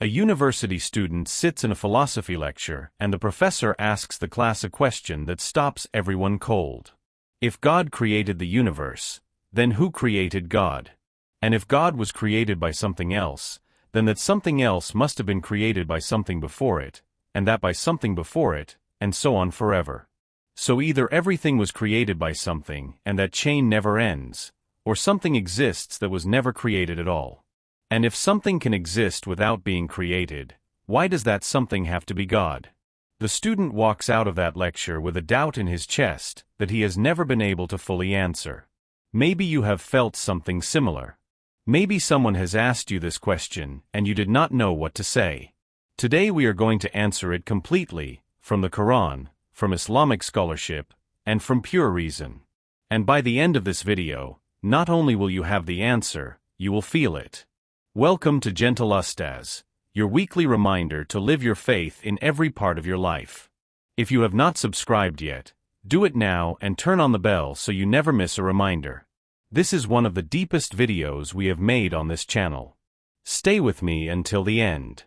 A university student sits in a philosophy lecture and the professor asks the class a question that stops everyone cold. If God created the universe, then who created God? And if God was created by something else, then that something else must have been created by something before it, and that by something before it, and so on forever. So either everything was created by something and that chain never ends, or something exists that was never created at all. And if something can exist without being created, why does that something have to be God? The student walks out of that lecture with a doubt in his chest that he has never been able to fully answer. Maybe you have felt something similar. Maybe someone has asked you this question and you did not know what to say. Today we are going to answer it completely, from the Quran, from Islamic scholarship, and from pure reason. And by the end of this video, not only will you have the answer, you will feel it. Welcome to Gentle Ustaz, your weekly reminder to live your faith in every part of your life. If you have not subscribed yet, do it now and turn on the bell so you never miss a reminder. This is one of the deepest videos we have made on this channel. Stay with me until the end.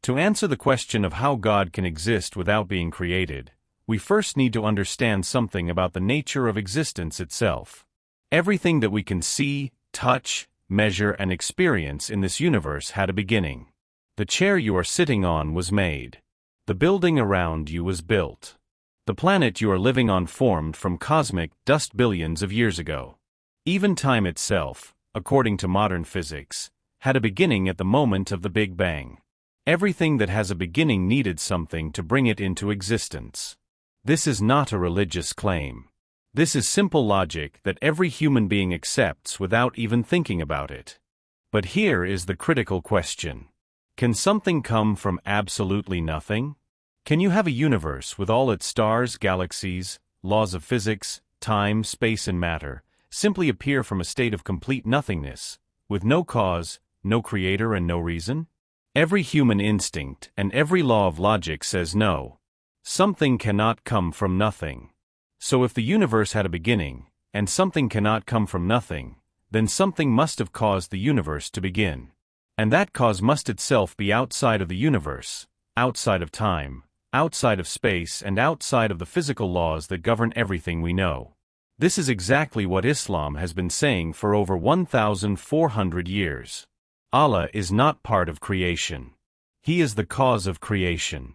To answer the question of how God can exist without being created, we first need to understand something about the nature of existence itself. Everything that we can see, touch, measure and experience in this universe had a beginning. The chair you are sitting on was made. The building around you was built. The planet you are living on formed from cosmic dust billions of years ago. Even time itself, according to modern physics, had a beginning at the moment of the Big Bang. Everything that has a beginning needed something to bring it into existence. This is not a religious claim. This is simple logic that every human being accepts without even thinking about it. But here is the critical question. Can something come from absolutely nothing? Can you have a universe with all its stars, galaxies, laws of physics, time, space and matter, simply appear from a state of complete nothingness, with no cause, no creator and no reason? Every human instinct and every law of logic says no. Something cannot come from nothing. So if the universe had a beginning, and something cannot come from nothing, then something must have caused the universe to begin. And that cause must itself be outside of the universe, outside of time, outside of space and outside of the physical laws that govern everything we know. This is exactly what Islam has been saying for over 1,400 years. Allah is not part of creation. He is the cause of creation.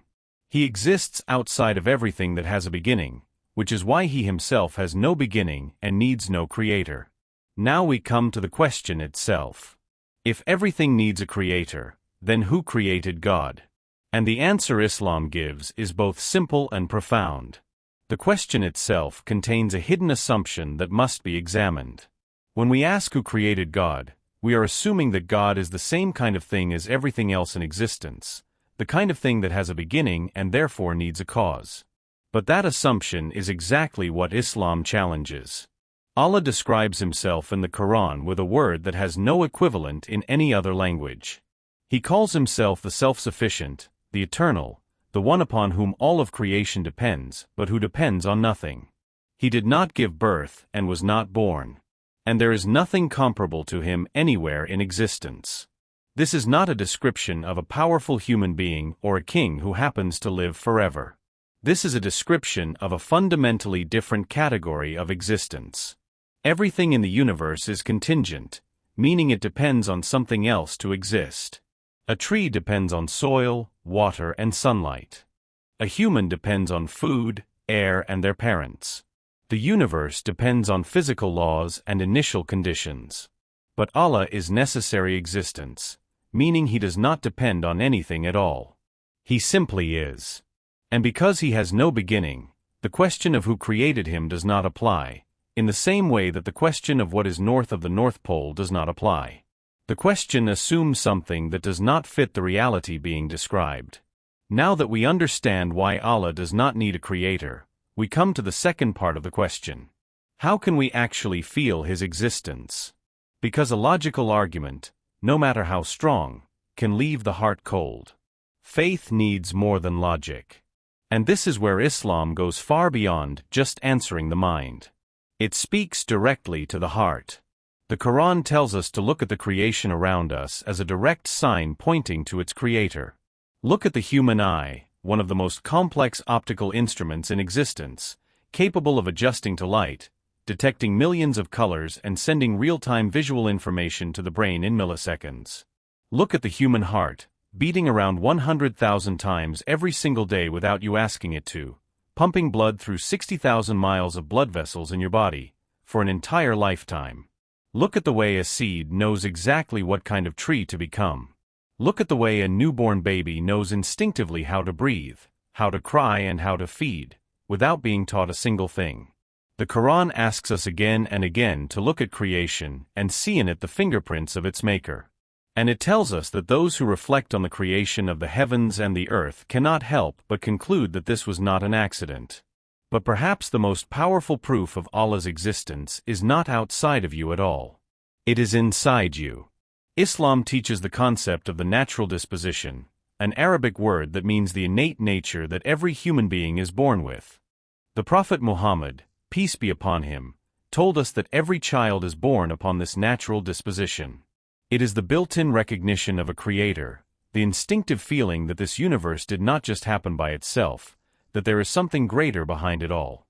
He exists outside of everything that has a beginning, which is why he himself has no beginning and needs no creator. Now we come to the question itself. If everything needs a creator, then who created God? And the answer Islam gives is both simple and profound. The question itself contains a hidden assumption that must be examined. When we ask who created God, we are assuming that God is the same kind of thing as everything else in existence, the kind of thing that has a beginning and therefore needs a cause. But that assumption is exactly what Islam challenges. Allah describes himself in the Quran with a word that has no equivalent in any other language. He calls himself the self-sufficient, the eternal, the one upon whom all of creation depends, but who depends on nothing. He did not give birth and was not born. And there is nothing comparable to him anywhere in existence. This is not a description of a powerful human being or a king who happens to live forever. This is a description of a fundamentally different category of existence. Everything in the universe is contingent, meaning it depends on something else to exist. A tree depends on soil, water, and sunlight. A human depends on food, air, and their parents. The universe depends on physical laws and initial conditions. But Allah is necessary existence, meaning he does not depend on anything at all. He simply is. And because he has no beginning, the question of who created him does not apply, in the same way that the question of what is north of the North Pole does not apply. The question assumes something that does not fit the reality being described. Now that we understand why Allah does not need a creator, we come to the second part of the question. How can we actually feel his existence? Because a logical argument, no matter how strong, can leave the heart cold. Faith needs more than logic. And this is where Islam goes far beyond just answering the mind. It speaks directly to the heart. The Quran tells us to look at the creation around us as a direct sign pointing to its creator. Look at the human eye, one of the most complex optical instruments in existence, capable of adjusting to light, detecting millions of colors and sending real-time visual information to the brain in milliseconds. Look at the human heart, beating around 100,000 times every single day without you asking it to, pumping blood through 60,000 miles of blood vessels in your body, for an entire lifetime. Look at the way a seed knows exactly what kind of tree to become. Look at the way a newborn baby knows instinctively how to breathe, how to cry and how to feed, without being taught a single thing. The Quran asks us again and again to look at creation and see in it the fingerprints of its maker. And it tells us that those who reflect on the creation of the heavens and the earth cannot help but conclude that this was not an accident. But perhaps the most powerful proof of Allah's existence is not outside of you at all. It is inside you. Islam teaches the concept of the natural disposition, an Arabic word that means the innate nature that every human being is born with. The Prophet Muhammad, peace be upon him, told us that every child is born upon this natural disposition. It is the built-in recognition of a creator, the instinctive feeling that this universe did not just happen by itself, that there is something greater behind it all.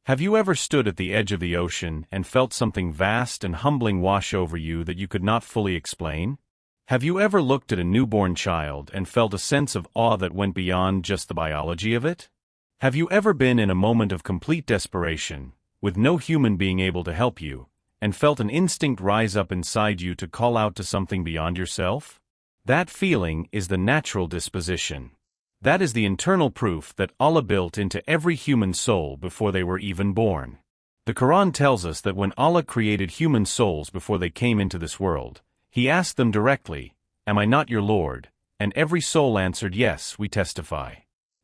Have you ever stood at the edge of the ocean and felt something vast and humbling wash over you that you could not fully explain? Have you ever looked at a newborn child and felt a sense of awe that went beyond just the biology of it? Have you ever been in a moment of complete desperation, with no human being able to help you, and felt an instinct rise up inside you to call out to something beyond yourself? That feeling is the natural disposition. That is the internal proof that Allah built into every human soul before they were even born. The Quran tells us that when Allah created human souls before they came into this world, He asked them directly, "Am I not your Lord?" And every soul answered, "Yes, we testify."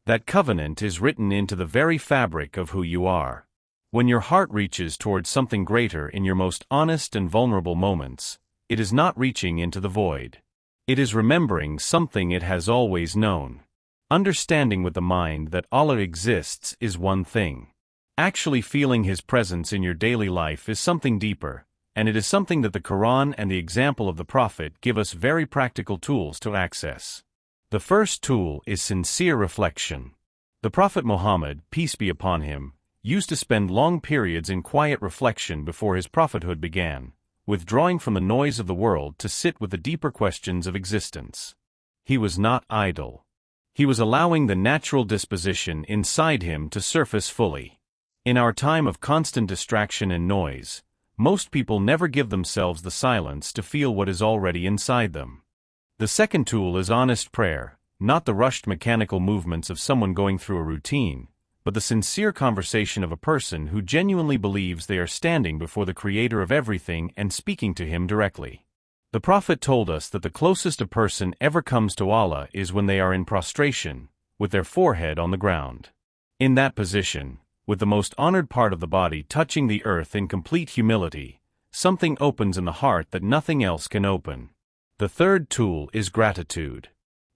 That covenant is written into the very fabric of who you are. When your heart reaches towards something greater in your most honest and vulnerable moments, it is not reaching into the void. It is remembering something it has always known. Understanding with the mind that Allah exists is one thing. Actually feeling His presence in your daily life is something deeper, and it is something that the Quran and the example of the Prophet give us very practical tools to access. The first tool is sincere reflection. The Prophet Muhammad, peace be upon him, used to spend long periods in quiet reflection before his prophethood began, withdrawing from the noise of the world to sit with the deeper questions of existence. He was not idle. He was allowing the natural disposition inside him to surface fully. In our time of constant distraction and noise, most people never give themselves the silence to feel what is already inside them. The second tool is honest prayer, not the rushed mechanical movements of someone going through a routine, but the sincere conversation of a person who genuinely believes they are standing before the Creator of everything and speaking to Him directly. The Prophet told us that the closest a person ever comes to Allah is when they are in prostration, with their forehead on the ground. In that position, with the most honored part of the body touching the earth in complete humility, something opens in the heart that nothing else can open. The third tool is gratitude.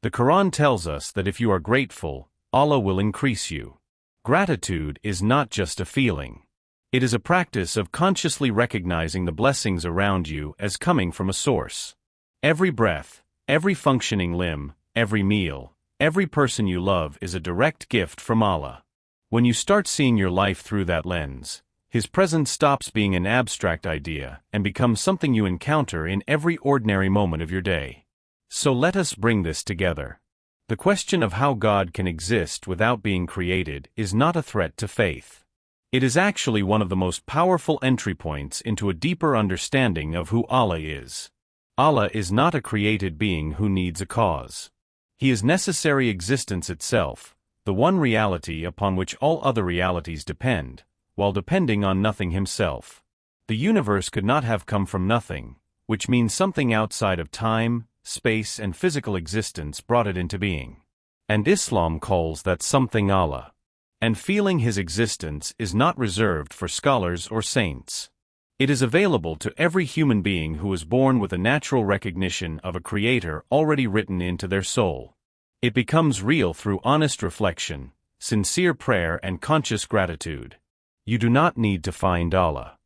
The Quran tells us that if you are grateful, Allah will increase you. Gratitude is not just a feeling. It is a practice of consciously recognizing the blessings around you as coming from a source. Every breath, every functioning limb, every meal, every person you love is a direct gift from Allah. When you start seeing your life through that lens, His presence stops being an abstract idea and becomes something you encounter in every ordinary moment of your day. So let us bring this together. The question of how God can exist without being created is not a threat to faith. It is actually one of the most powerful entry points into a deeper understanding of who Allah is. Allah is not a created being who needs a cause. He is necessary existence itself, the one reality upon which all other realities depend, while depending on nothing Himself. The universe could not have come from nothing, which means something outside of time, space, and physical existence brought it into being. And Islam calls that something Allah. And feeling His existence is not reserved for scholars or saints. It is available to every human being who is born with a natural recognition of a Creator already written into their soul. It becomes real through honest reflection, sincere prayer, and conscious gratitude. You do not need to find Allah.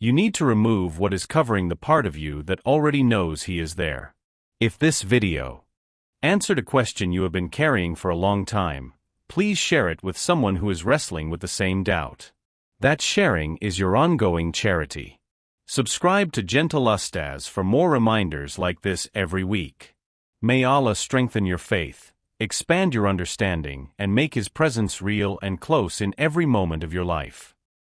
You need to remove what is covering the part of you that already knows He is there. If this video answered a question you have been carrying for a long time, please share it with someone who is wrestling with the same doubt. That sharing is your ongoing charity. Subscribe to Gentle Ustaz for more reminders like this every week. May Allah strengthen your faith, expand your understanding, and make His presence real and close in every moment of your life.